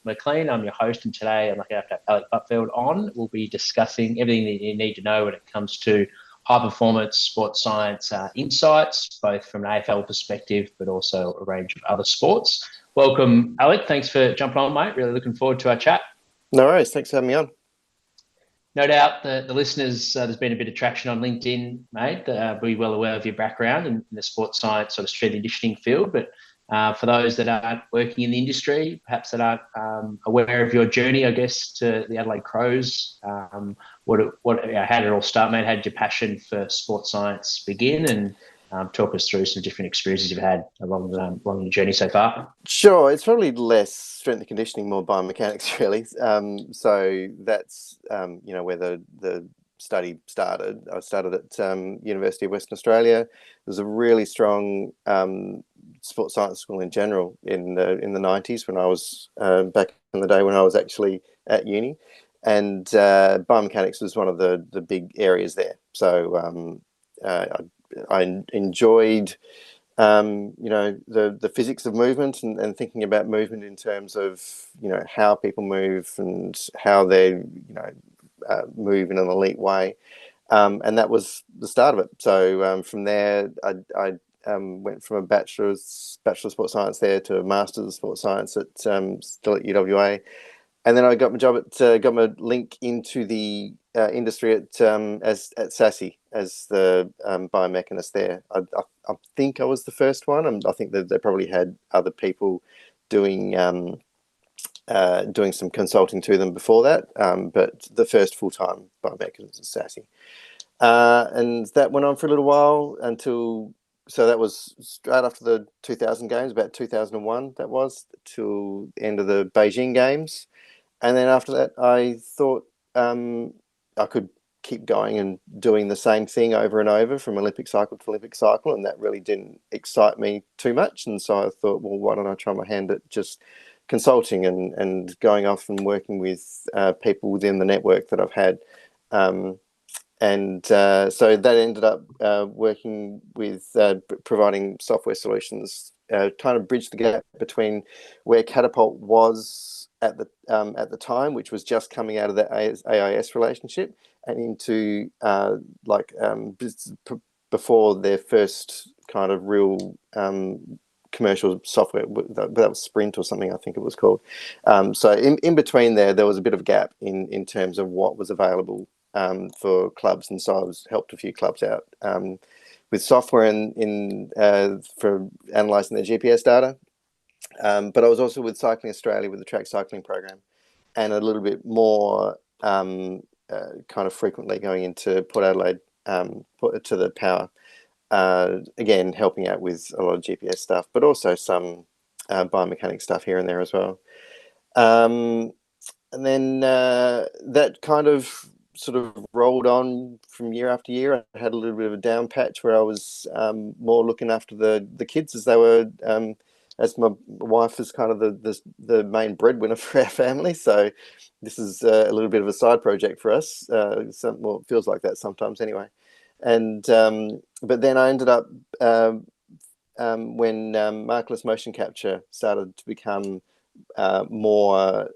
McLean. I'm your host, and today I'm lucky enough to have Alec Buttfield on. We'll be discussing everything that you need to know when it comes to high performance sports science insights, both from an AFL perspective, but also a range of other sports. Welcome, Alec. Thanks for jumping on, mate. Really looking forward to our chat. No worries. Thanks for having me on. No doubt the listeners, there's been a bit of traction on LinkedIn, mate. Be well aware of your background in the sports science sort of strength and conditioning field. But for those that aren't working in the industry, perhaps that aren't aware of your journey, I guess, to the Adelaide Crows, how did it all start, mate? How did your passion for sports science begin? And talk us through some different experiences you've had along the journey so far. Sure, it's probably less strength and conditioning, more biomechanics, really. So that's where the study started. I started at University of Western Australia. There's a really strong sports science school in general in the 90s when I was back in the day when I was actually at uni, and biomechanics was one of the big areas there. So I enjoyed the physics of movement and thinking about movement in terms of how people move and how they move in an elite way, and that was the start of it. So from there I went from a bachelor of sports science there to a master's of sports science at still at UWA, and then I got my job at got my link into the industry at SASI as the biomechanist there. I think I was the first one. I think that they probably had other people doing some consulting to them before that, but the first full-time biomechanist at SASI. And that went on for a little while so that was straight after the 2000 games, about 2001 that was, till the end of the Beijing games. And then after that, I thought I could keep going and doing the same thing over and over from Olympic cycle to Olympic cycle, and that really didn't excite me too much. And so I thought, well, why don't I try my hand at just consulting and going off and working with people within the network that I've had. So that ended up working with providing software solutions, kind of bridge the gap between where Catapult was at the time, which was just coming out of the AEST relationship, and into before their first kind of real commercial software. That was Sprint or something, I think it was called. So in between there was a bit of a gap in terms of what was available for clubs, and so I helped a few clubs out with software for analysing their GPS data. But I was also with Cycling Australia with the track cycling program, and a little bit more kind of frequently going into Port Adelaide to the power. Again, helping out with a lot of GPS stuff, but also some biomechanics stuff here and there as well. And then that kind of sort of rolled on from year after year. I had a little bit of a down patch where I was more looking after the kids as they were, as my wife is kind of the main breadwinner for our family. So this is a little bit of a side project for us. Well, it feels like that sometimes anyway. And but then I ended up when markerless motion capture started to become more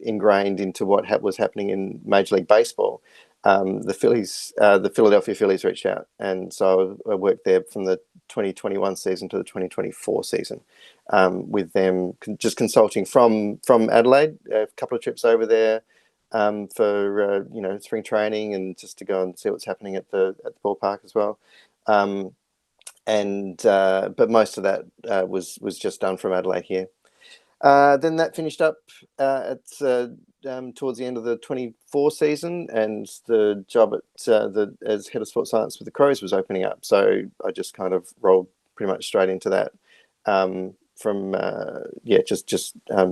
ingrained into what was happening in Major League Baseball. The Philadelphia Phillies reached out, and so I worked there from the 2021 season to the 2024 season with them, just consulting from Adelaide, a couple of trips over there for spring training and just to go and see what's happening at the ballpark as well. But most of that was just done from Adelaide here. Then that finished up towards the end of the 24 season, and the job as head of sports science with the Crows was opening up. So I just kind of rolled pretty much straight into that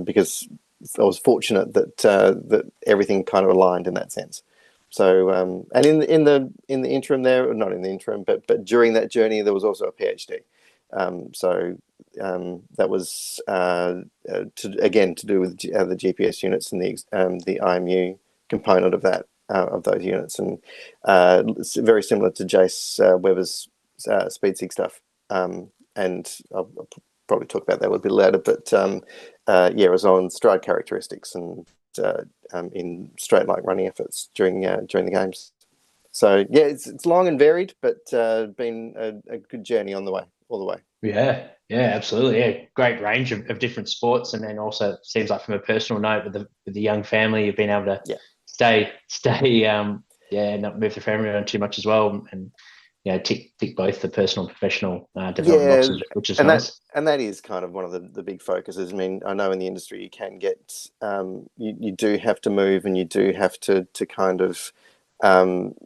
because I was fortunate that everything kind of aligned in that sense. So and in the interim there, or not in the interim, but during that journey, there was also a PhD. That was to do with the GPS units and the IMU component of that of those units, and it's very similar to Jace Weber's SpeedSig stuff. And I'll probably talk about that a little bit later. But it was on stride characteristics and in straight line running efforts during the games. So yeah, it's long and varied, but been a good journey on the way, all the way. Yeah, yeah, absolutely. Yeah, great range of different sports, and then also it seems like from a personal note with the young family, you've been able to Yeah. stay yeah, not move the family around too much as well, and tick both the personal and professional development Yeah, boxes, which is and nice. that is kind of one of the big focuses. I mean, I know in the industry you can get you do have to move and you do have to kind of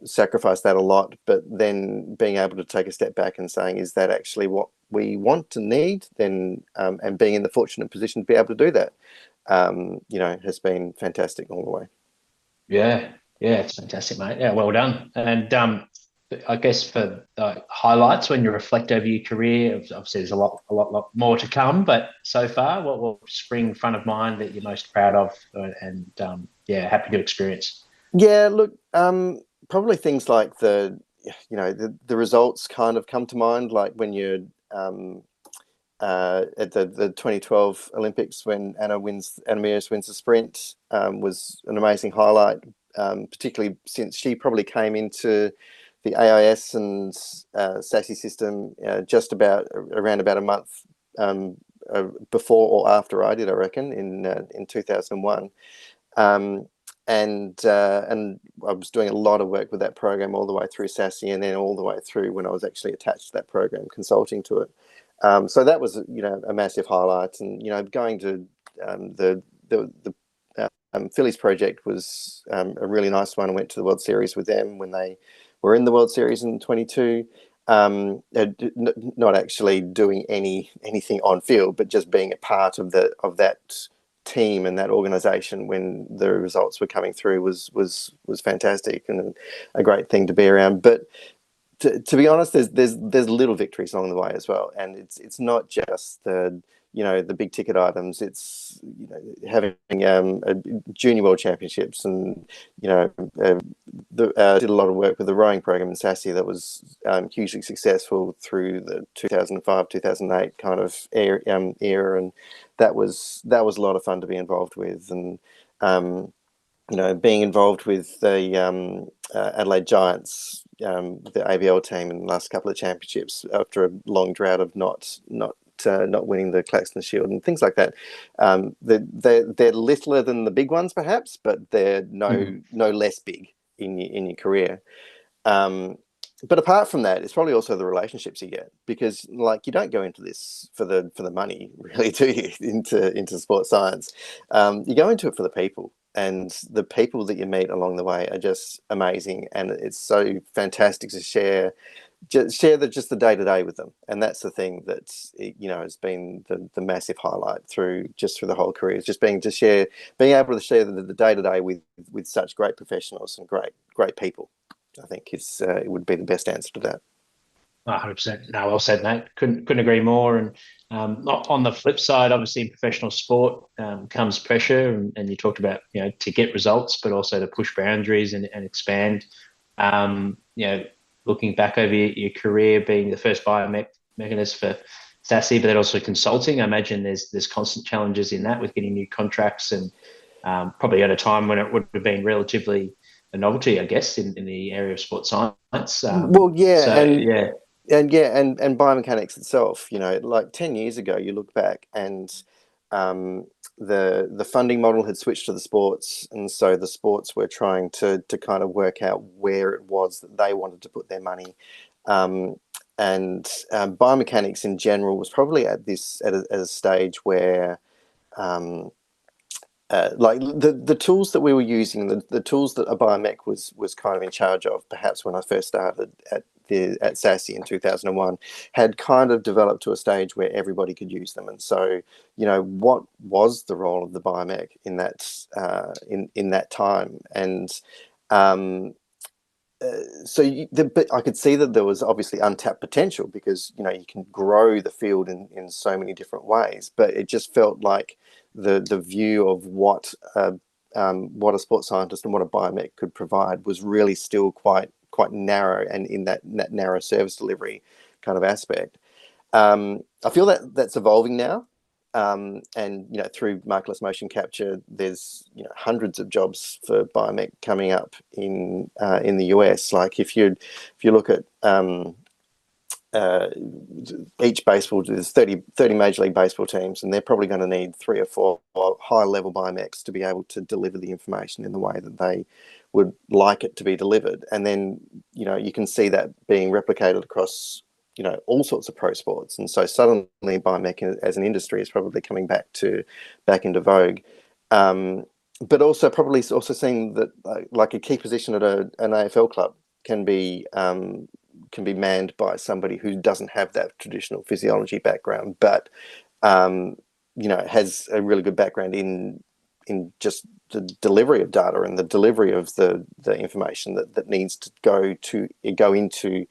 sacrifice that a lot, but then being able to take a step back and saying, is that actually what we want and need? Then and being in the fortunate position to be able to do that, has been fantastic all the way. Yeah, yeah, it's fantastic, mate. Yeah, well done. And I guess for highlights when you reflect over your career, obviously there's a lot more to come. But so far, what will spring front of mind that you're most proud of, and yeah, happy to experience? Yeah, look, probably things like the results kind of come to mind, like when you're at the 2012 Olympics when Anna Meares wins the sprint, was an amazing highlight, particularly since she probably came into the AIS and SASI system just around about a month before or after I did, I reckon, in 2001. And I was doing a lot of work with that program all the way through SASI, and then all the way through when I was actually attached to that program, consulting to it. So that was a massive highlight, and going to the Phillies project was a really nice one. I went to the World Series with them when they were in the World Series in 22. Not actually doing anything on field, but just being a part of that team and that organization when the results were coming through was fantastic and a great thing to be around. But to be honest, there's little victories along the way as well, and it's not just the big ticket items. It's having a junior world championships, and did a lot of work with the rowing program in SASI that was hugely successful through the 2005 2008 kind of era, and that was a lot of fun to be involved with. And being involved with the Adelaide Giants, the ABL team in the last couple of championships after a long drought of not winning the Claxton Shield and things like that. They're littler than the big ones, perhaps, but they're no less big in your career. But apart from that, it's probably also the relationships you get, because like you don't go into this for the money, really, do you? Into sports science, you go into it for the people, and the people that you meet along the way are just amazing, and it's so fantastic to share just the day to day with them, and that's the thing that has been the massive highlight through the whole career. Is just being able to share the day to day with such great professionals and great people. I think it would be the best answer to that. 100%. No, well said, mate. Couldn't agree more. And on the flip side, obviously in professional sport comes pressure, and you talked about to get results, but also to push boundaries and expand. Looking back over your career, being the first biomechanist for SASI, but then also consulting, I imagine there's constant challenges in that with getting new contracts, and probably at a time when it would have been relatively a novelty, I guess, in the area of sports science. Well, yeah, So yeah. and biomechanics itself, like 10 years ago, you look back and the funding model had switched to the sports, and so the sports were trying to kind of work out where it was that they wanted to put their money. And biomechanics in general was probably at a stage where like the tools that we were using, the tools that a biomech was kind of in charge of, perhaps when I first started at SASI in 2001, had kind of developed to a stage where everybody could use them. And so, what was the role of the biomech in that in that time? And but I could see that there was obviously untapped potential, because you can grow the field in so many different ways. But it just felt like the view of what a sports scientist and what a biomech could provide was really still quite narrow, and in that narrow service delivery kind of aspect. I feel that that's evolving now. And through markerless motion capture, there's hundreds of jobs for biomech coming up in the US. Like if you look at each baseball, there's 30 Major League Baseball teams, and they're probably going to need 3 or 4 high-level biomechs to be able to deliver the information in the way that they would like it to be delivered. And then, you can see that being replicated across, all sorts of pro sports. And so suddenly biomech as an industry is probably coming back into vogue. But also probably also seeing that like a key position at an AFL club can be manned by somebody who doesn't have that traditional physiology background, but has a really good background in just the delivery of data and the delivery of the information that needs to go into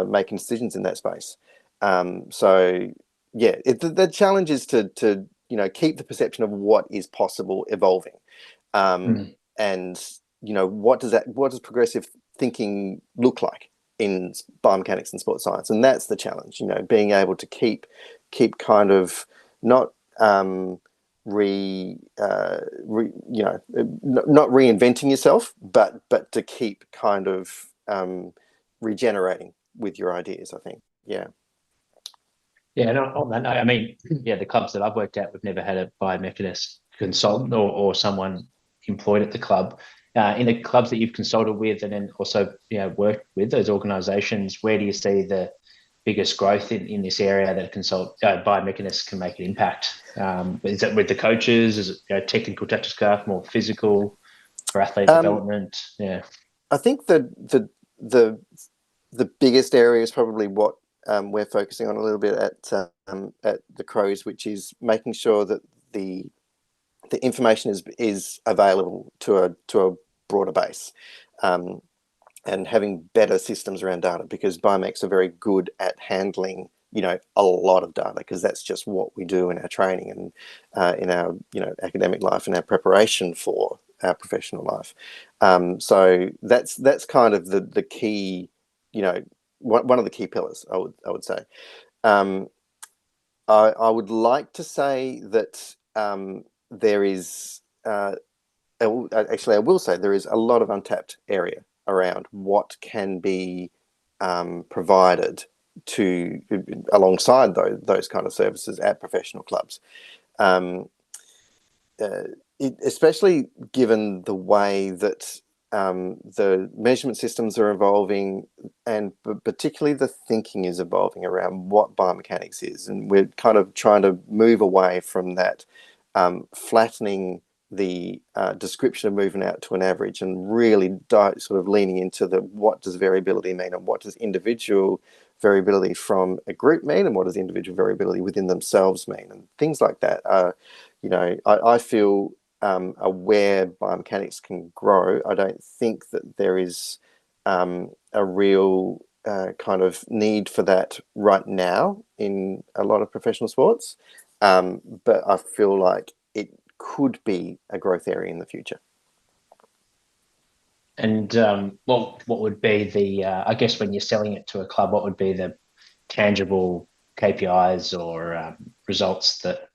making decisions in that space. So yeah, the challenge is to keep the perception of what is possible evolving, and what does progressive thinking look like in biomechanics and sports science? And that's the challenge, being able to keep kind of not not reinventing yourself, but to keep kind of regenerating with your ideas, I think. Yeah. Yeah, and on that note, I mean, the clubs that I've worked at, we've never had a biomechanist consultant or someone employed at the club. In the clubs that you've consulted with and then also worked with those organisations, where do you see the biggest growth in this area that biomechanists can make an impact? Is it with the coaches? Is it technical staff, more physical for athlete development? Yeah, I think the biggest area is probably what we're focusing on a little bit at the Crows, which is making sure that the information is available to a broader base, and having better systems around data, because biomechs are very good at handling a lot of data, because that's just what we do in our training and in our academic life and our preparation for our professional life. So that's kind of the key, one of the key pillars, I would say. I would like to say that there is actually, I will say there is a lot of untapped area around what can be provided alongside those kind of services at professional clubs. Especially given the way that the measurement systems are evolving, and particularly the thinking is evolving around what biomechanics is. And we're kind of trying to move away from that flattening the description of movement out to an average, and really sort of leaning into what does variability mean, and what does individual variability from a group mean, and what does individual variability within themselves mean, and things like that. I feel where biomechanics can grow, I don't think that there is a real kind of need for that right now in a lot of professional sports, but I feel like it could be a growth area in the future. And what would be the I guess when you're selling it to a club, what would be the tangible KPIs or results that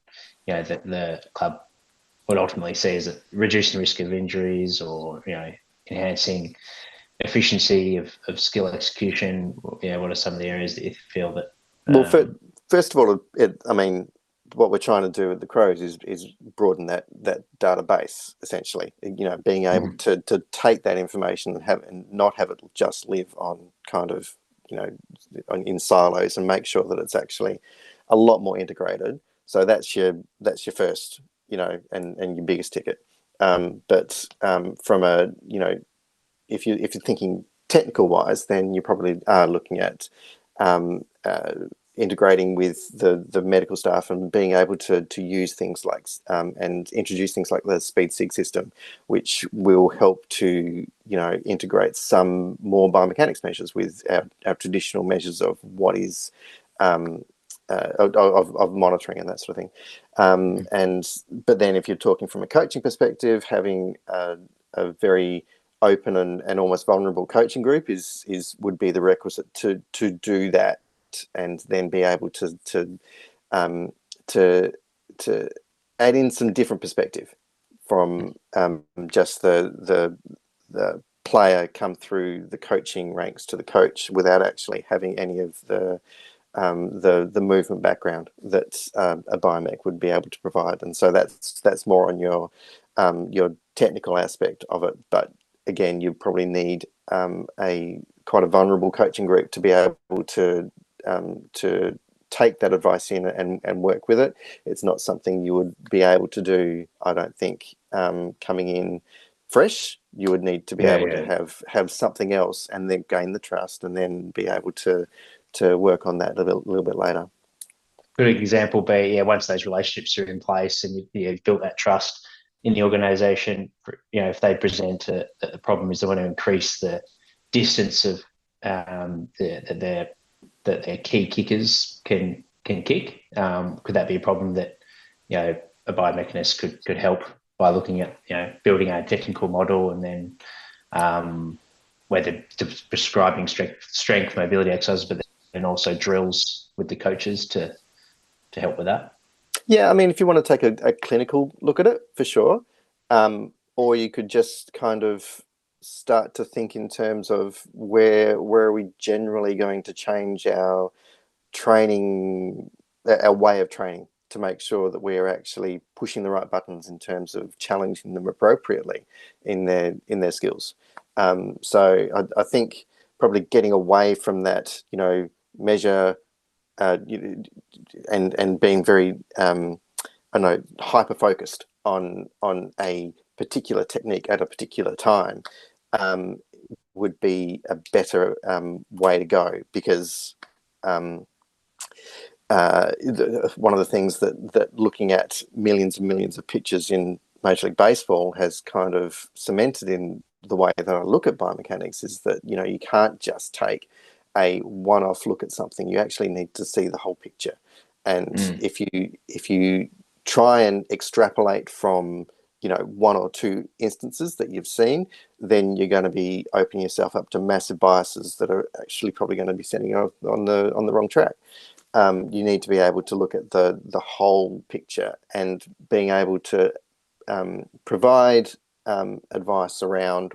that the club would ultimately see? Is it reducing the risk of injuries, or enhancing efficiency of skill execution? What are some of the areas that you feel that? Well, first of all, I mean, what we're trying to do at the Crows is broaden that database, essentially. Being able to take that information and not have it just live on kind of in silos, and make sure that it's actually a lot more integrated. So that's your first and your biggest ticket. But from a if you're thinking technical wise, then you probably are looking at integrating with the medical staff, and being able to use things like and introduce things like the Speed Sig system, which will help to integrate some more biomechanics measures with our traditional measures of what is of monitoring and that sort of thing. But then if you're talking from a coaching perspective, having a very open and almost vulnerable coaching group would be the requisite to do that, and then be able to to add in some different perspective from just the player come through the coaching ranks to the coach without actually having any of the movement background that a biomech would be able to provide. And so that's more on your technical aspect of it. But again, you probably need quite a vulnerable coaching group to be able to take that advice in and work with it. It's not something you would be able to do, I don't think, coming in fresh. You would need to be able to have something else and then gain the trust and then be able to work on that a little bit later. Good example be, once those relationships are in place and you've built that trust in the organisation, if they present that the problem is they want to increase the distance of that their key kickers can kick, could that be a problem that a biomechanist could help by looking at building a technical model and then whether prescribing strength mobility exercises, but then also drills with the coaches to help with that? Yeah, I mean, if you want to take a clinical look at it, for sure. Or you could just kind of start to think in terms of where are we generally going to change our training, our way of training, to make sure that we're actually pushing the right buttons in terms of challenging them appropriately in their skills. So I think probably getting away from that, measure and being very hyper focused on a particular technique at a particular time would be a better way to go, because one of the things that looking at millions and millions of pictures in Major League Baseball has kind of cemented in the way that I look at biomechanics is that you can't just take a one-off look at something. You actually need to see the whole picture. And if you try and extrapolate from one or two instances that you've seen, then you're going to be opening yourself up to massive biases that are actually probably going to be sending you on the wrong track. You need to be able to look at the whole picture and being able to provide advice around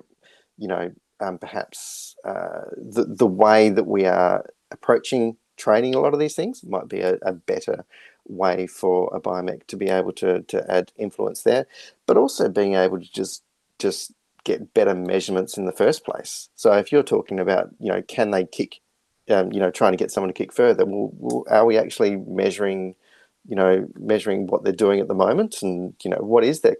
perhaps the way that we are approaching training a lot of these things might be a better way for a biomech to be able to add influence there, but also being able to just get better measurements in the first place. So if you're talking about can they kick, trying to get someone to kick further, well, are we actually measuring what they're doing at the moment, and what is their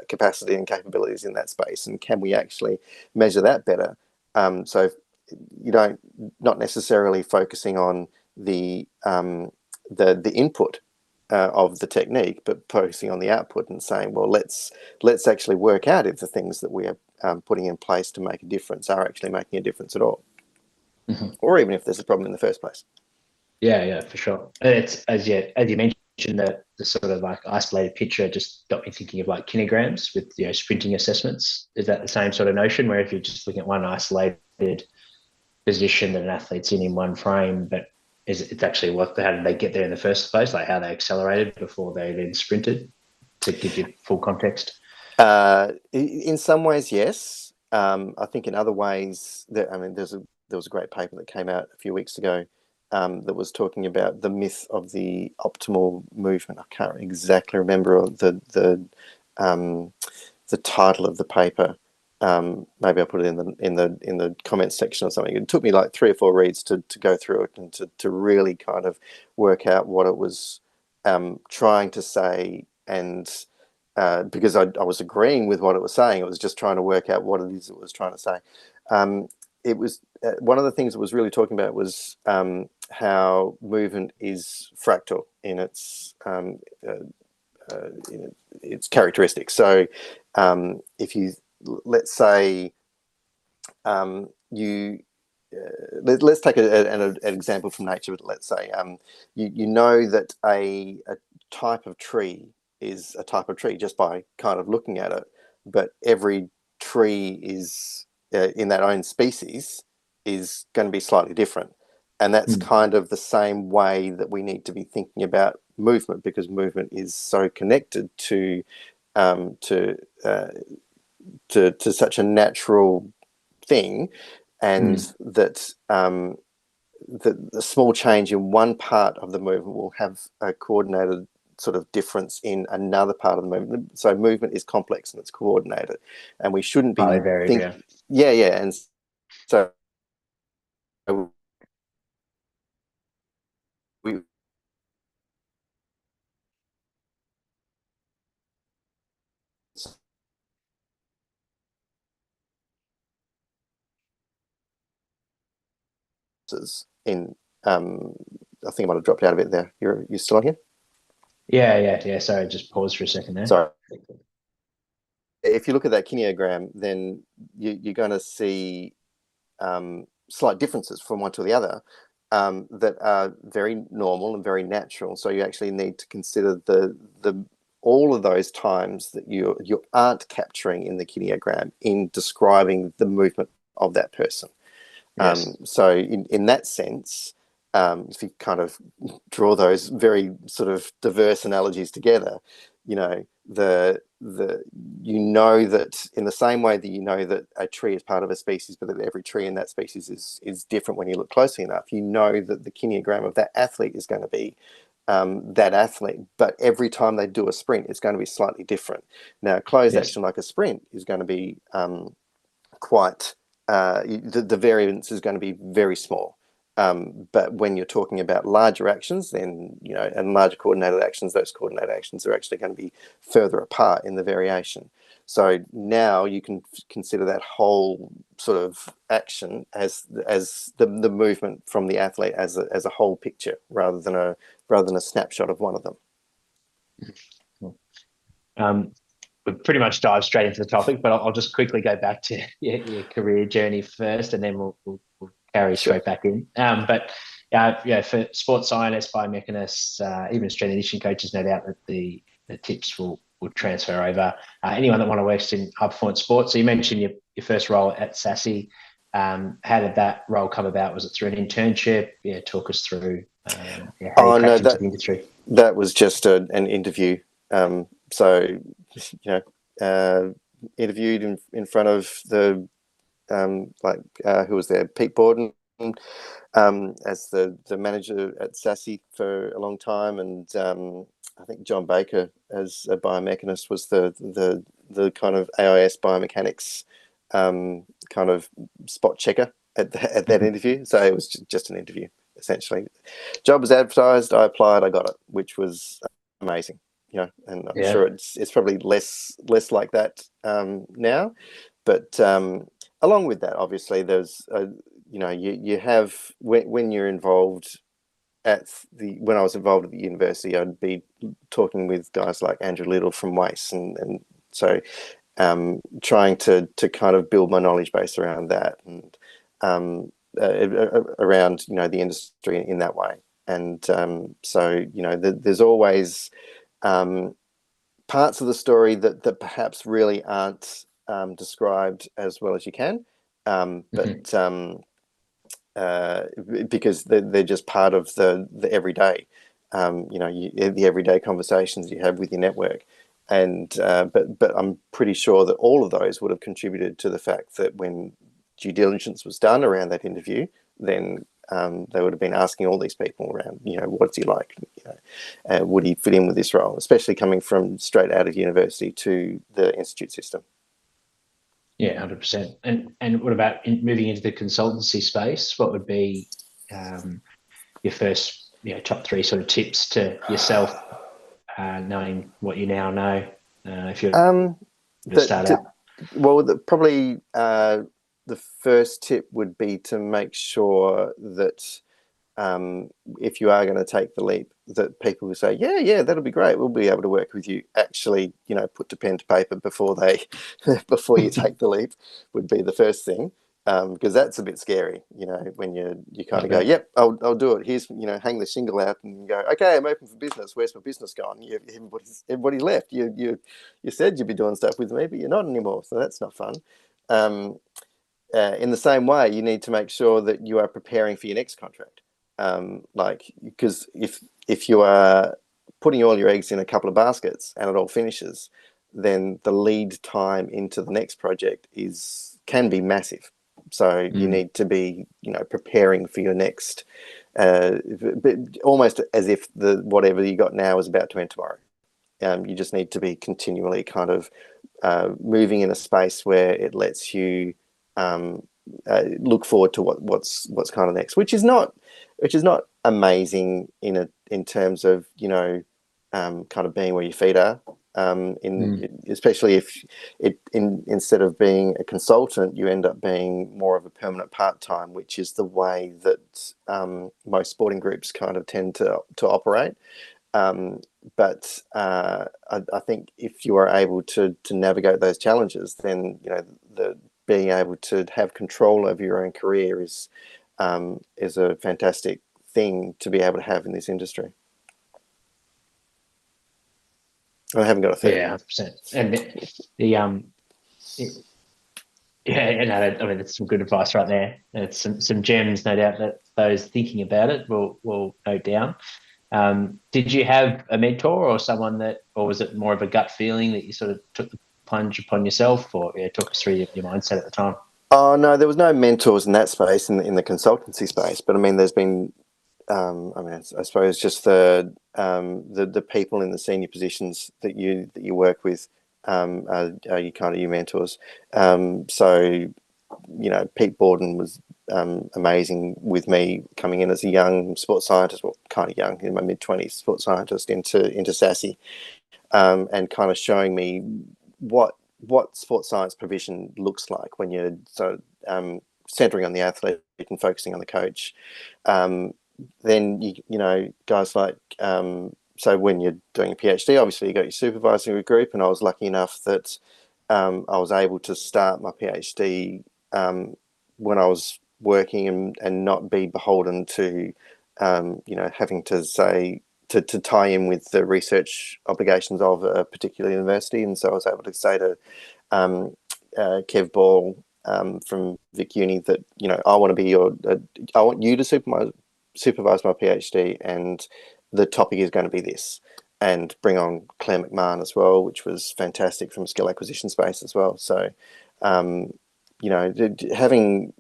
capacity and capabilities in that space, and can we actually measure that better? So not necessarily focusing on the input of the technique, but focusing on the output and saying, well, let's actually work out if the things that we are putting in place to make a difference are actually making a difference at all, or even if there's a problem in the first place. Yeah, for sure. And it's as you mentioned, the sort of like isolated picture just got me thinking of like kilograms with sprinting assessments. Is that the same sort of notion, where if you're just looking at one isolated position that an athlete's in one frame, but it's actually how did they get there in the first place, like how they accelerated before they then sprinted, to give you full context? In some ways, yes. I think in other ways, there was a great paper that came out a few weeks ago that was talking about the myth of the optimal movement. I can't exactly remember the title of the paper. Maybe I'll put it in the comments section or something. It took me like 3 or 4 reads to go through it and to really kind of work out what it was trying to say, and because I was agreeing with what it was saying, it was just trying to work out what it is it was trying to say. It was one of the things it was really talking about was how movement is fractal in its characteristics. So if you let's say let's take an example from nature. Let's say you know that a type of tree is a type of tree just by kind of looking at it, but every tree is in that own species is going to be slightly different. And that's kind of the same way that we need to be thinking about movement, because movement is so connected to such a natural thing, and that the small change in one part of the movement will have a coordinated sort of difference in another part of the movement. So movement is complex and it's coordinated, and we shouldn't be thinking. Yeah, and so we in I think I might have dropped out of it there. You're still on here? Yeah. Sorry, just pause for a second there. Sorry. If you look at that kineogram, then you're going to see slight differences from one to the other that are very normal and very natural. So you actually need to consider the all of those times that you aren't capturing in the kineogram in describing the movement of that person. Yes. So in that sense, if you kind of draw those very sort of diverse analogies together, you know, that in the same way that you know that a tree is part of a species, but that every tree in that species is different when you look closely enough, you know that the kineogram of that athlete is going to be that athlete, but every time they do a sprint, it's going to be slightly different. Now, a closed action like a sprint is going to be quite the variance is going to be very small. But when you're talking about larger actions, then, you know, and larger coordinated actions, those coordinated actions are actually going to be further apart in the variation. So now you can consider that whole sort of action as the movement from the athlete as a whole picture, rather than a snapshot of one of them. We've pretty much dived straight into the topic, but I'll just quickly go back to your career journey first, and then we'll carry straight back in. But for sports scientists, biomechanists, even strength and conditioning coaches, no doubt that the tips will transfer over. Anyone that want to work in high performance sports. So you mentioned your first role at SASI. How did that role come about? Was it through an internship? Yeah, talk us through how you cracked into the industry. That was just an interview. So, you know, interviewed in front of the who was there? Pete Borden, as the manager at SASI for a long time, and I think John Baker as a biomechanist was the kind of AEST biomechanics kind of spot checker at that interview. So it was just an interview, essentially. Job was advertised, I applied, I got it, which was amazing. You know, and I'm sure it's probably less like that now, but along with that, obviously, there's you know, you have when you're involved when I was involved at the university, I'd be talking with guys like Andrew Little from WACE, and so trying to kind of build my knowledge base around that, and around, you know, the industry in that way. And so, you know, there's always parts of the story that perhaps really aren't described as well as you can, but because they're just part of the everyday, you know, the everyday conversations you have with your network. And but I'm pretty sure that all of those would have contributed to the fact that when due diligence was done around that interview, then they would have been asking all these people around, you know, what's he like? You know, would he fit in with this role, especially coming from straight out of university to the institute system? Yeah, 100%. And what about moving into the consultancy space? What would be your first, you know, top three sort of tips to yourself, knowing what you now know, if you're to start out? Well, probably the first tip would be to make sure that if you are going to take the leap, that people who say, yeah, that'll be great, we'll be able to work with you, actually, you know, put to pen to paper before before you take the leap, would be the first thing. Because that's a bit scary, you know, when you kind of go, yep, I'll do it. Here's, you know, hang the shingle out and go, okay, I'm open for business. Where's my business gone? Everybody left. You said you'd be doing stuff with me, but you're not anymore. So that's not fun. In the same way, you need to make sure that you are preparing for your next contract. Because if you are putting all your eggs in a couple of baskets and it all finishes, then the lead time into the next project can be massive. So you need to be, preparing for your next, but almost as if whatever you got now is about to end tomorrow. You just need to be continually kind of moving in a space where it lets you look forward to what's kind of next, which is not amazing in terms of kind of being where your feet are. Especially if instead of being a consultant, you end up being more of a permanent part-time, which is the way that most sporting groups kind of tend to operate. But I think if you are able to navigate those challenges, then the being able to have control over your own career is a fantastic thing to be able to have in this industry. I haven't got a third. Yeah, 100%. And I mean, that's some good advice right there. It's some gems, no doubt, that those thinking about it will note down. Did you have a mentor or someone or was it more of a gut feeling that you sort of took the plunge upon yourself, or talk us through your mindset at the time? Oh no, there was no mentors in that space, in the consultancy space. But I mean, there's been, I suppose just the people in the senior positions that you work with are you kind of your mentors. So Pete Borden was amazing with me coming in as a young sports scientist, well, kind of young, in my mid-20s, sports scientist into SASI, and kind of showing me what sports science provision looks like when you're centering on the athlete and focusing on the coach. Then guys like so when you're doing a PhD, obviously you got your supervisory group, and I was lucky enough that I was able to start my PhD when I was working and not be beholden to having to say to tie in with the research obligations of a particular university. And so I was able to say to Kev Ball from Vic Uni that I want to be I want you to supervise my PhD, and the topic is going to be this, and bring on Claire McMahon as well, which was fantastic from a skill acquisition space as well. So having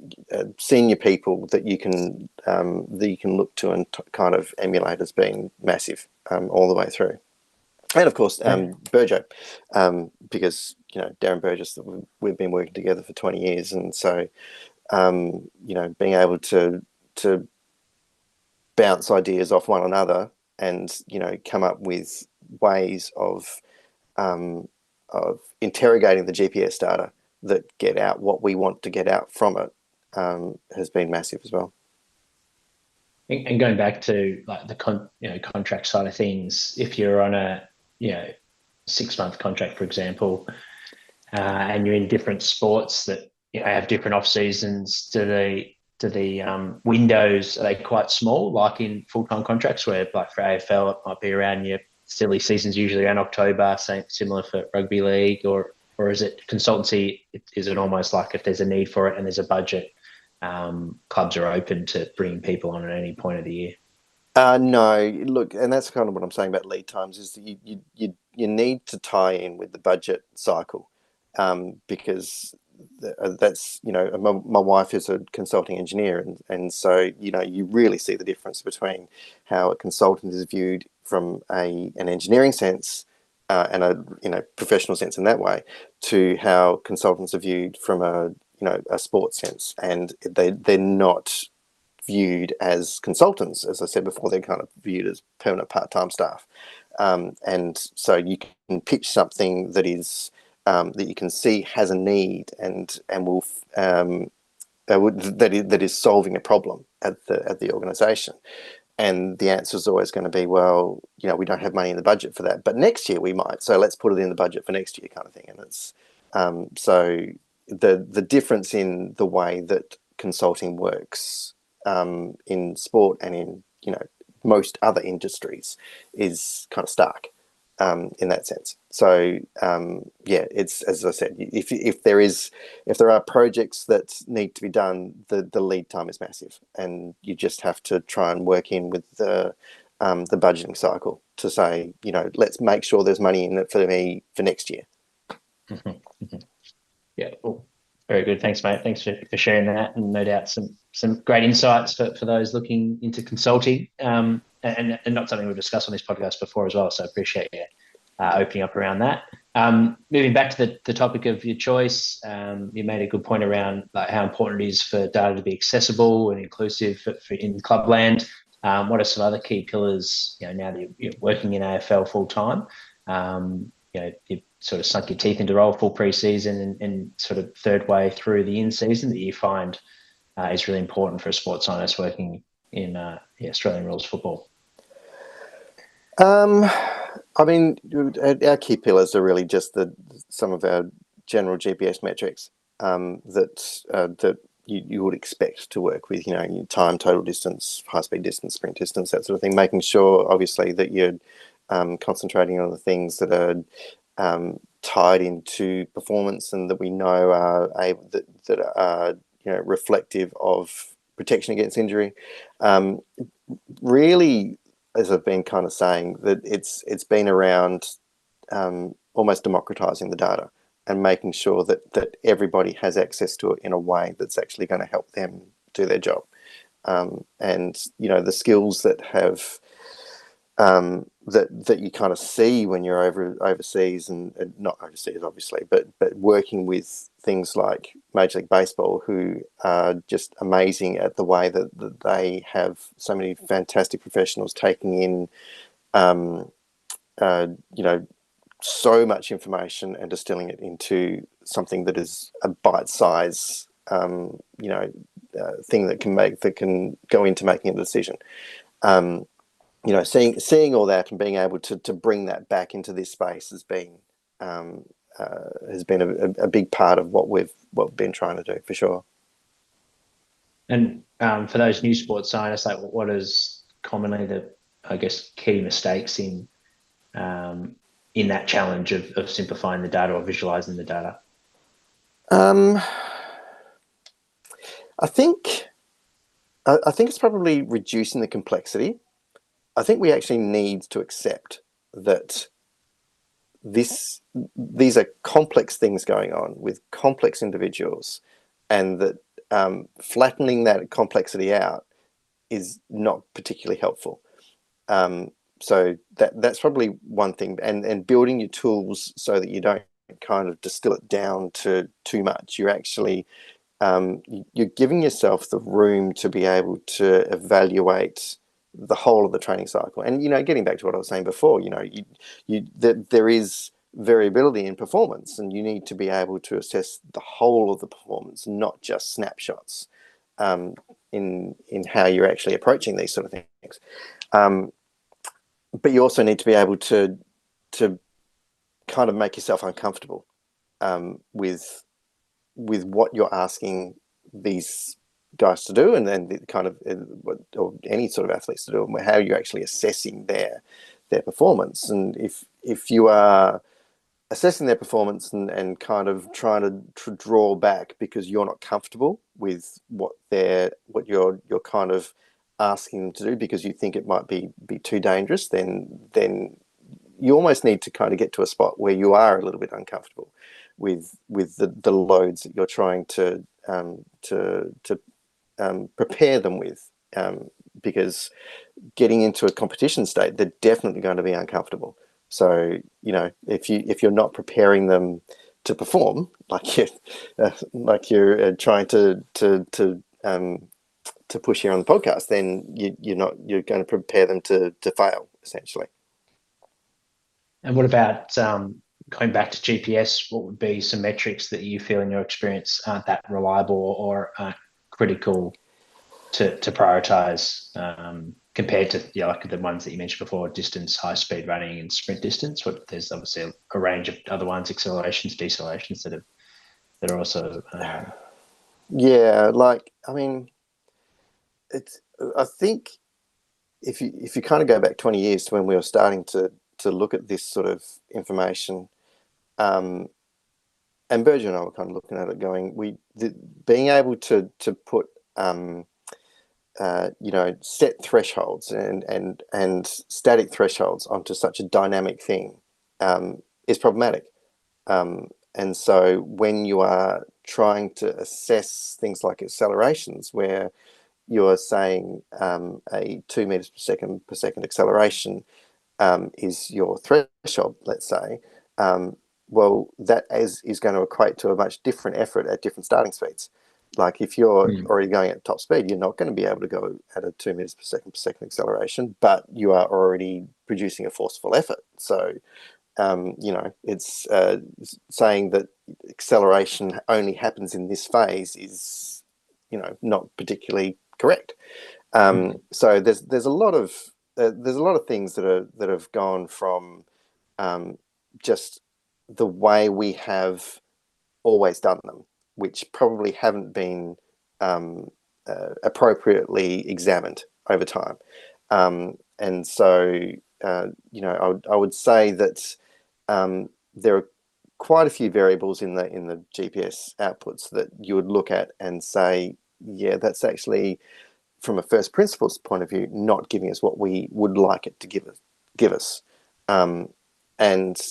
senior people that you can look to and kind of emulate has been massive all the way through. And of course, Burjo, because Darren Burgess, we've been working together for 20 years, and so being able to bounce ideas off one another and come up with ways of interrogating the GPS data that get out what we want to get out from it has been massive as well. And going back to like the contract side of things, if you're on a 6-month contract, for example, and you're in different sports that have different off seasons, do the windows, are they quite small, like in full-time contracts, where like for AFL it might be around your silly seasons, usually around October, similar for rugby league, or is it consultancy? Is it almost like if there's a need for it and there's a budget, clubs are open to bringing people on at any point of the year? No, look, and that's kind of what I'm saying about lead times, is that you need to tie in with the budget cycle, because that's my wife is a consulting engineer, and so you really see the difference between how a consultant is viewed from an engineering sense and a professional sense in that way, to how consultants are viewed from a sports sense, and they're not viewed as consultants. As I said before, they're kind of viewed as permanent part-time staff, and so you can pitch something that is that you can see has a need and will that is solving a problem at the organisation. And the answer is always going to be, well, we don't have money in the budget for that, but next year we might. So let's put it in the budget for next year, kind of thing. And it's so the difference in the way that consulting works in sport and in most other industries is kind of stark in that sense. So it's, as I said, if there are projects that need to be done, the lead time is massive, and you just have to try and work in with the the budgeting cycle to say, you know, let's make sure there's money in it for me for next year. Yeah, cool. Very good. Thanks, mate. Thanks for sharing that, and no doubt some great insights for those looking into consulting, and not something we've discussed on this podcast before as well. So I appreciate you opening up around that. Moving back to the topic of your choice, you made a good point around like how important it is for data to be accessible and inclusive for in clubland. What are some other key pillars, you know, now that you're working in AFL full time? You know, you've sort of sunk your teeth into role full pre-season and sort of third way through the in-season that you find is really important for a sports scientist working in Australian rules football? I mean, our key pillars are really just some of our general GPS metrics that you would expect to work with, you know, your time, total distance, high speed distance, sprint distance, that sort of thing, making sure obviously that you're concentrating on the things that are tied into performance and that we know are able, that are, you know, reflective of protection against injury. Really, as I've been kind of saying, that it's been around almost democratizing the data and making sure that everybody has access to it in a way that's actually going to help them do their job. And, you know, the skills that have that you kind of see when you're overseas and not overseas obviously, but working with things like Major League Baseball, who are just amazing at the way that they have so many fantastic professionals taking in you know, so much information and distilling it into something that is a bite-size you know, thing that can go into making a decision. You know, seeing all that and being able to bring that back into this space has been a big part of what we've been trying to do, for sure. And for those new sports scientists, like what is commonly the, I guess, key mistakes in that challenge of simplifying the data or visualizing the data? I think it's probably reducing the complexity. I think we actually need to accept that these are complex things going on with complex individuals, and that flattening that complexity out is not particularly helpful. So that's probably one thing, and building your tools so that you don't kind of distill it down to too much. You're actually you're giving yourself the room to be able to evaluate the whole of the training cycle. And, you know, getting back to what I was saying before, you know, there is variability in performance, and you need to be able to assess the whole of the performance, not just snapshots in how you're actually approaching these sort of things. But you also need to be able to kind of make yourself uncomfortable with what you're asking these guys to do, and then the kind of or any sort of athletes to do, and how you're actually assessing their performance. And if you are assessing their performance and kind of trying to draw back because you're not comfortable with what you're kind of asking them to do because you think it might be too dangerous, then you almost need to kind of get to a spot where you are a little bit uncomfortable with the loads that you're trying to prepare them with, because getting into a competition state, they're definitely going to be uncomfortable. So, you know, if you're not preparing them to perform, like you're trying to push here on the podcast, then you're going to prepare them to fail, essentially. And what about going back to GPS? What would be some metrics that you feel in your experience aren't that reliable or aren't critical to prioritize compared to, you know, like the ones that you mentioned before, distance, high speed running and sprint distance? There's obviously a range of other ones, accelerations, decelerations that are also yeah, like, I mean, I think if you kind of go back 20 years to when we were starting to look at this sort of information, and Berger and I were kind of looking at it going, being able to put set thresholds and static thresholds onto such a dynamic thing is problematic. And so when you are trying to assess things like accelerations, where you're saying a 2 meters per second acceleration is your threshold, let's say, well, that is going to equate to a much different effort at different starting speeds. Like if you're already going at top speed, you're not going to be able to go at a 2 meters per second acceleration, but you are already producing a forceful effort. So, it's saying that acceleration only happens in this phase is, not particularly correct. So there's a lot of things that have gone from just the way we have always done them, which probably haven't been appropriately examined over time. And so, I would say that there are quite a few variables in the GPS outputs that you would look at and say, yeah, that's actually, from a first principles point of view, not giving us what we would like it to give us. And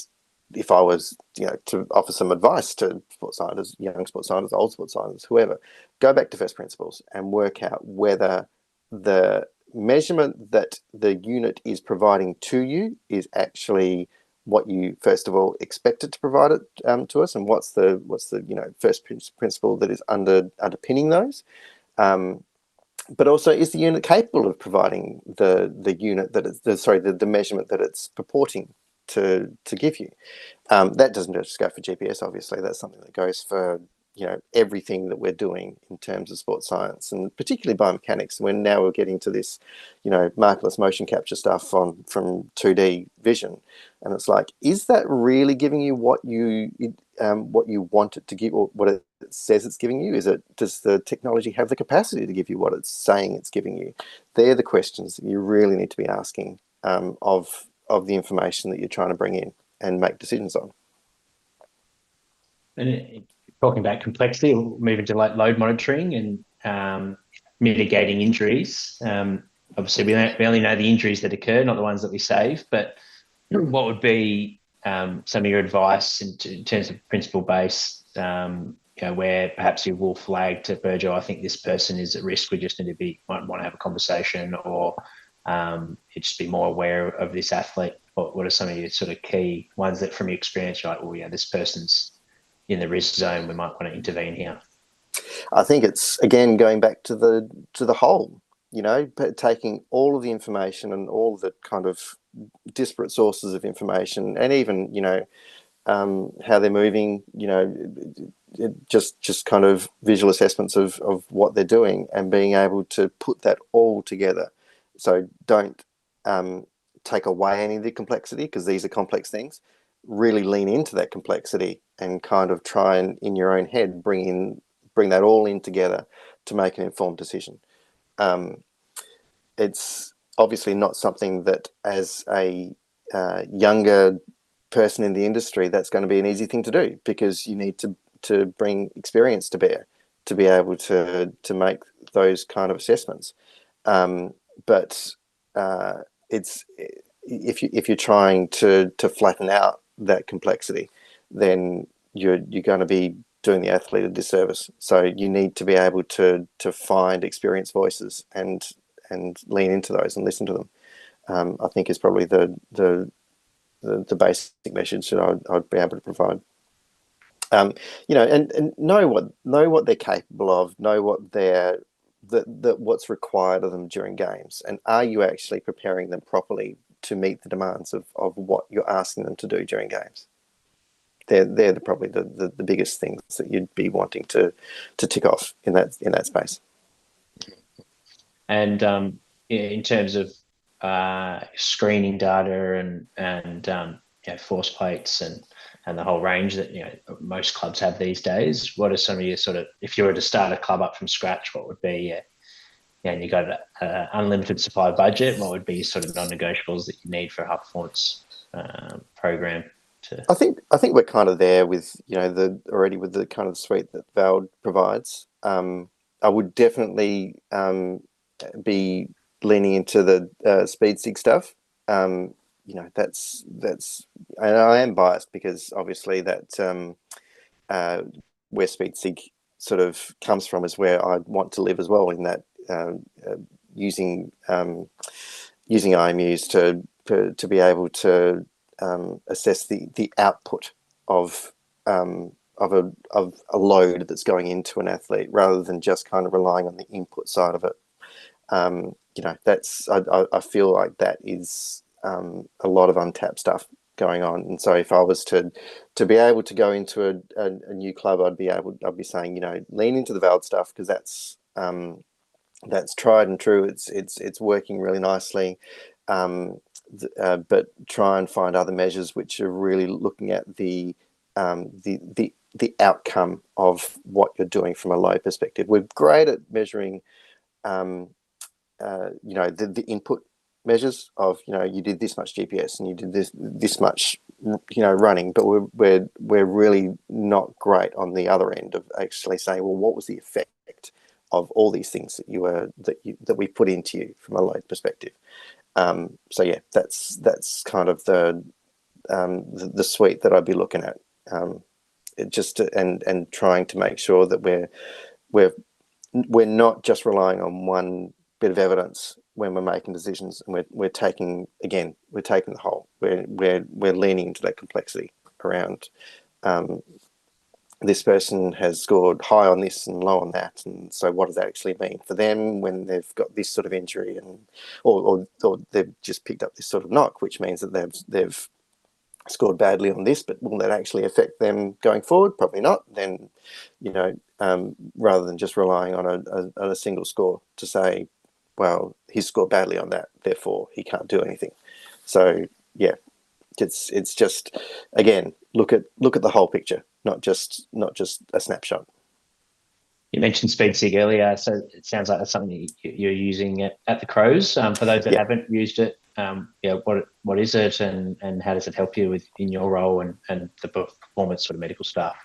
if I was, to offer some advice to sports scientists, young sports scientists, old sports scientists, whoever, go back to first principles and work out whether the measurement that the unit is providing to you is actually what you first of all expect it to provide it to us, and what's the first principle that is underpinning those. But also, is the unit capable of providing the unit that it's the measurement that it's purporting to give you? That doesn't just go for GPS, obviously. That's something that goes for everything that we're doing in terms of sports science, and particularly biomechanics. When now we're getting to this, markerless motion capture stuff from 2D vision, and it's like, is that really giving you what you want it to give, or what it says it's giving you? Does the technology have the capacity to give you what it's saying it's giving you? They're the questions that you really need to be asking of the information that you're trying to bring in and make decisions on. And talking about complexity, we'll move into like load monitoring and mitigating injuries. Obviously, we only know the injuries that occur, not the ones that we save. But what would be some of your advice in terms of principle-based, where perhaps you will flag to Virgil, I think this person is at risk, we just need to might want to have a conversation, or just be more aware of this athlete? What are some of your sort of key ones that from your experience you're like, oh yeah, this person's in the risk zone, we might want to intervene here? I think it's, again, going back to the whole, taking all of the information and all the kind of disparate sources of information, and even, how they're moving, just kind of visual assessments of what they're doing, and being able to put that all together. So don't take away any of the complexity, because these are complex things. Really lean into that complexity and kind of try and, in your own head, bring that all in together to make an informed decision. It's obviously not something that, as a younger person in the industry, that's going to be an easy thing to do, because you need to bring experience to bear to be able to make those kind of assessments. But it's, if you're trying to flatten out that complexity, then you're going to be doing the athlete a disservice. So you need to be able to find experienced voices and lean into those and listen to them. I think is probably the basic message that I'd be able to provide. And know what they're capable of, know what what's required of them during games, and are you actually preparing them properly to meet the demands of what you're asking them to do during games? They're probably the biggest things that you'd be wanting to tick off in that space. And in terms of screening data and force plates and the whole range that most clubs have these days, what are some of your sort of, if you were to start a club up from scratch, what would be and you got an unlimited supply budget, what would be sort of non-negotiables that you need for a high performance program? I think we're kind of there with already with the kind of suite that Vald provides. I would definitely be leaning into the speed sig stuff. You know, that's, and I am biased because obviously that where speed sig sort of comes from is where I want to live as well, in that using IMUs to be able to assess the output of a load that's going into an athlete, rather than just kind of relying on the input side of it. You know, that's, I feel like that is a lot of untapped stuff going on. And so if I was to be able to go into a new club, I'd be saying, you know, lean into the valid stuff, because that's tried and true. It's working really nicely. But try and find other measures which are really looking at the outcome of what you're doing from a load perspective. We're great at measuring you know, the input measures of, you know, you did this much GPS and you did this much, you know, running, but we're really not great on the other end of actually saying, well, what was the effect of all these things that we put into you from a load perspective. So yeah, that's kind of the suite that I'd be looking at. And trying to make sure that we're not just relying on one bit of evidence when we're making decisions, and we're taking the whole. We're leaning into that complexity around. This person has scored high on this and low on that, and so what does that actually mean for them when they've got this sort of injury, and or they've just picked up this sort of knock, which means that they've scored badly on this, but will that actually affect them going forward? Probably not. Then, you know, rather than just relying on a single score to say, well, he scored badly on that, therefore he can't do anything. So yeah, it's just, again, look at the whole picture, not just a snapshot. You mentioned speed sig earlier, so it sounds like that's something you're using at the Crows. For those that haven't used it, yeah, what is it, and how does it help you in your role and the performance sort of medical staff?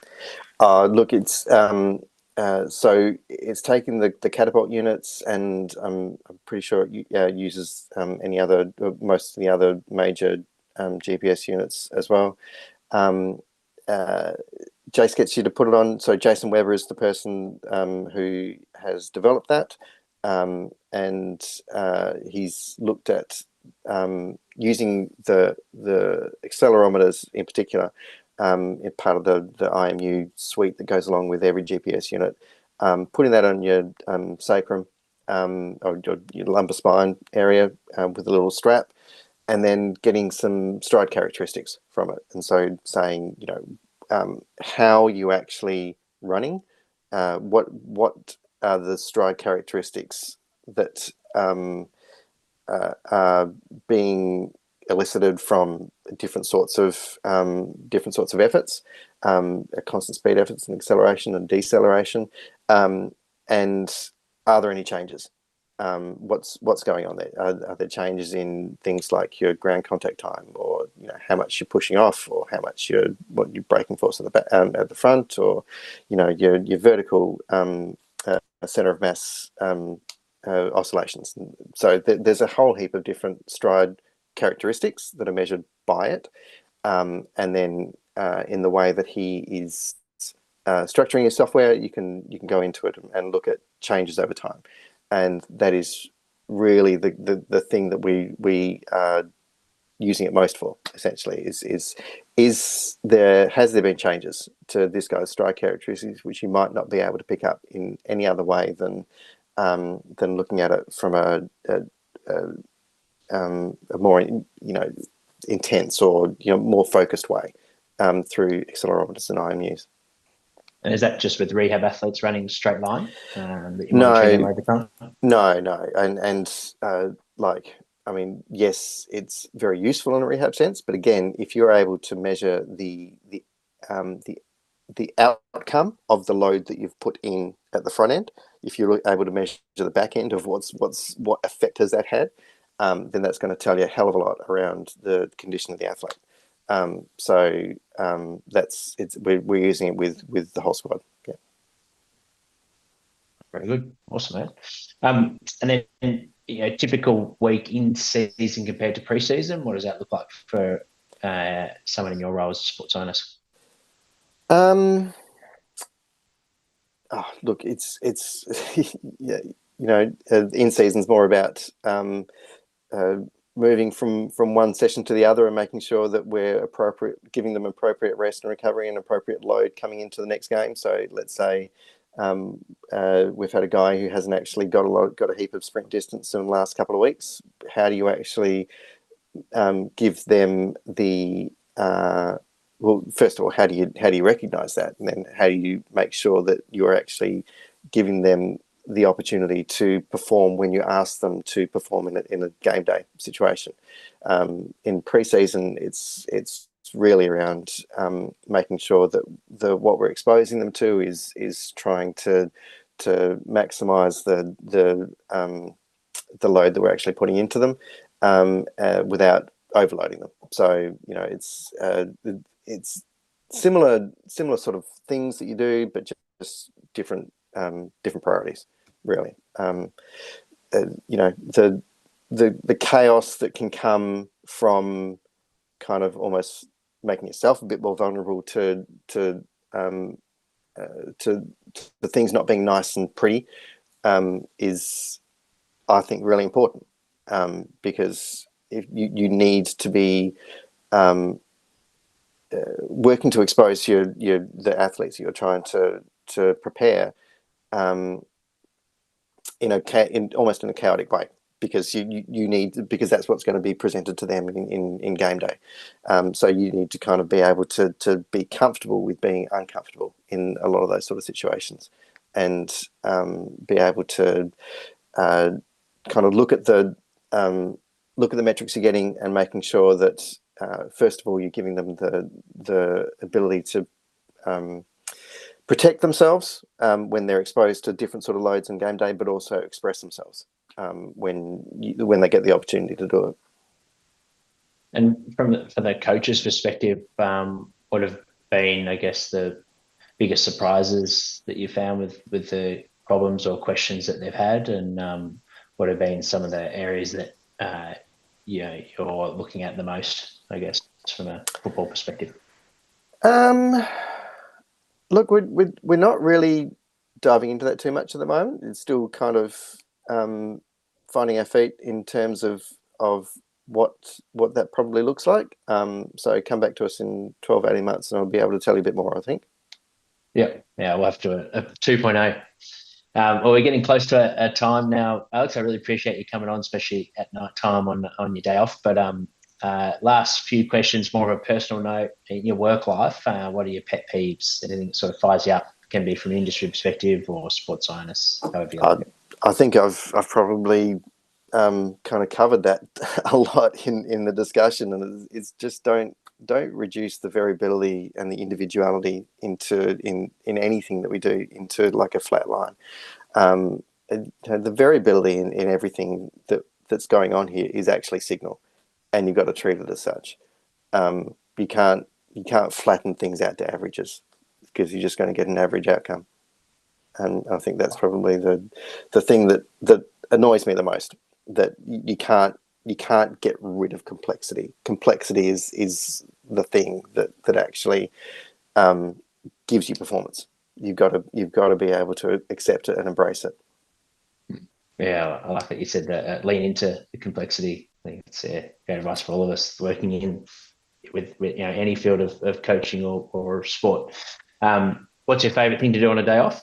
Look, it's so it's taking the catapult units, and I'm pretty sure it uses most of the other major GPS units as well. Jace gets you to put it on. So Jason Weber is the person who has developed that, and he's looked at using the accelerometers in particular, in part of the IMU suite that goes along with every GPS unit, putting that on your sacrum or your lumbar spine area with a little strap, and then getting some stride characteristics from it. And so saying, you know, how are you actually running? What are the stride characteristics that are being elicited from different sorts of efforts, constant speed efforts and acceleration and deceleration, and are there any changes? What's going on there? Are there changes in things like your ground contact time, or, you know, how much you're pushing off, or how much what your braking force at the back, at the front, or, you know, your vertical center of mass oscillations. So there's a whole heap of different stride characteristics that are measured by it, and then in the way that he is structuring his software, you can go into it and look at changes over time. And that is really the thing that we are using it most for, essentially, has there been changes to this guy's stride characteristics which you might not be able to pick up in any other way than looking at it from a more, you know, intense, or, you know, more focused way through accelerometers and IMUs. And is that just with rehab athletes running straight line that you're monitoring them over time? No, and like, I mean, yes, it's very useful in a rehab sense, but again, if you're able to measure the outcome of the load that you've put in at the front end, if you're able to measure the back end of what effect has that had, then that's going to tell you a hell of a lot around the condition of the athlete. So we're using it with the whole squad. Yeah. Very good. Awesome, mate. And then, typical week in season compared to pre-season, what does that look like for someone in your role as a sports scientist? Look, it's yeah, in season's more about moving from one session to the other and making sure that we're giving them appropriate rest and recovery and appropriate load coming into the next game. So let's say we've had a guy who hasn't actually got a heap of sprint distance in the last couple of weeks. How do you actually give them the well, first of all, how do you recognize that, and then how do you make sure that you're actually giving them the opportunity to perform when you ask them to perform in a game day situation? In pre-season, it's really around making sure that what we're exposing them to is trying to maximize the load that we're actually putting into them without overloading them. So it's similar sort of things that you do, but just different priorities, really. The chaos that can come from kind of almost making yourself a bit more vulnerable to the things not being nice and pretty is, I think, really important, because if you need to be working to expose the athletes you're trying to prepare almost in a chaotic way, because you need, because that's what's going to be presented to them in game day. So you need to kind of be able to be comfortable with being uncomfortable in a lot of those sort of situations, and be able to kind of look at the metrics you're getting and making sure that first of all you're giving them the ability to protect themselves when they're exposed to different sort of loads in game day, but also express themselves when they get the opportunity to do it. And from the coach's perspective, what have been, I guess, the biggest surprises that you found with the problems or questions that they've had, and what have been some of the areas that you're looking at the most, I guess, from a football perspective? Look, we're not really diving into that too much at the moment. It's still kind of finding our feet in terms of what that probably looks like. So come back to us in 12, 18 months and I'll be able to tell you a bit more, I think. Yeah, we'll have to a 2.0. Well, we're getting close to a time now, Alex. I really appreciate you coming on, especially at night time on your day off. But last few questions, more of a personal note. In your work life, what are your pet peeves? Anything that sort of fires you up? Can be from an industry perspective or sports scientists, however you like it. I think I've probably kind of covered that a lot in the discussion, and it's just don't reduce the variability and the individuality in anything that we do into like a flat line. The variability in everything that's going on here is actually signal, and you've got to treat it as such. You can't flatten things out to averages, because you're just going to get an average outcome. And I think that's probably the thing that annoys me the most, that you can't get rid of complexity. Complexity is the thing that actually gives you performance. You've got to be able to accept it and embrace it. Yeah, I like that you said that. Lean into the complexity. I think it's great advice for all of us working in with any field of coaching or sport. What's your favourite thing to do on a day off?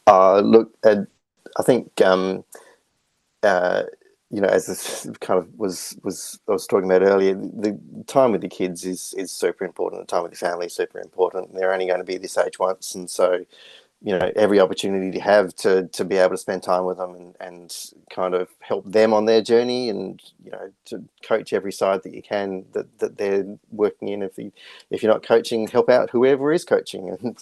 Look, I think as this kind of was I was talking about earlier, the time with the kids is super important. The time with the family is super important. They're only going to be this age once, and so every opportunity you have to be able to spend time with them and kind of help them on their journey, and to coach every side that you can that they're working in. If you're not coaching, help out whoever is coaching, and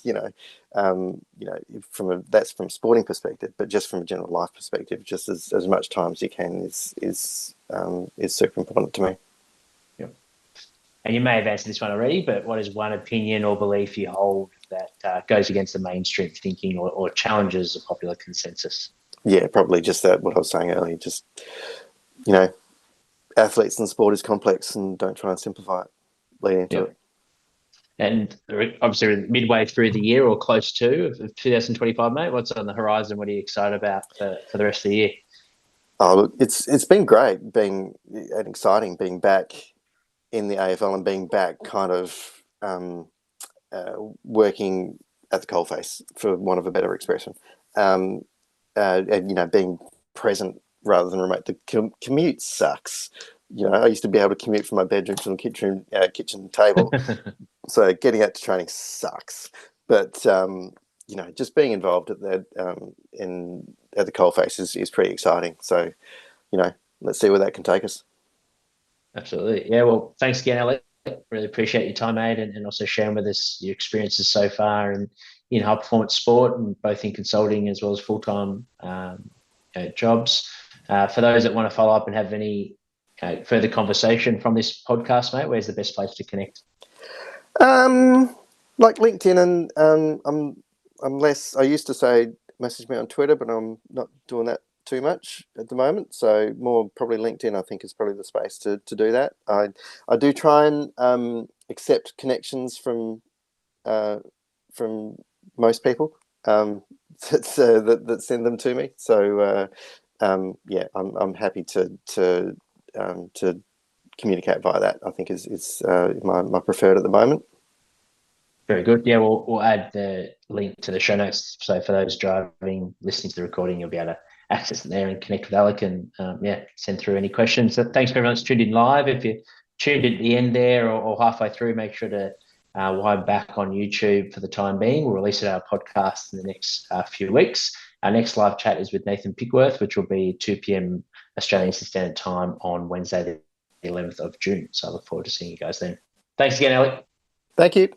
that's from a sporting perspective, but just from a general life perspective, just as much time as you can is super important to me. Yep. And you may have answered this one already, but what is one opinion or belief you hold that goes against the mainstream thinking or challenges the popular consensus? Yeah, probably just that, what I was saying earlier, just, you know, athletes and sport is complex, and don't try and simplify it, lean into it. And obviously we're midway through the year or close to of 2025, mate. What's on the horizon? What are you excited about for the rest of the year? Oh, look, it's been great and exciting being back in the AFL and being back kind of working at the coalface, for want of a better expression, and being present rather than remote. The commute sucks. I used to be able to commute from my bedroom to the kitchen table, so getting out to training sucks. But just being involved at the coalface is pretty exciting. So, let's see where that can take us. Absolutely. Yeah, well, thanks again, Alec. Really appreciate your time, mate, and also sharing with us your experiences so far and in high performance sport, and both in consulting as well as full-time jobs. For those that want to follow up and have any further conversation from this podcast, mate, where's the best place to connect? Like LinkedIn, and I'm less. I used to say message me on Twitter, but I'm not doing that too much at the moment. So more probably LinkedIn, I think, is probably the space to do that. I do try and accept connections from most people that send them to me. So I'm happy to communicate via that. I think is my preferred at the moment. Very good. Yeah, we'll add the link to the show notes. So for those driving, listening to the recording, you'll be able to access it there and connect with Alec and send through any questions. So thanks for everyone that's tuned in live. If you tuned in at the end there or halfway through, make sure to wind back on YouTube for the time being. We'll release it our podcast in the next few weeks. Our next live chat is with Nathan Pickworth, which will be 2 p.m. Australian Standard Time on Wednesday, the 11th of June. So I look forward to seeing you guys then. Thanks again, Alec. Thank you.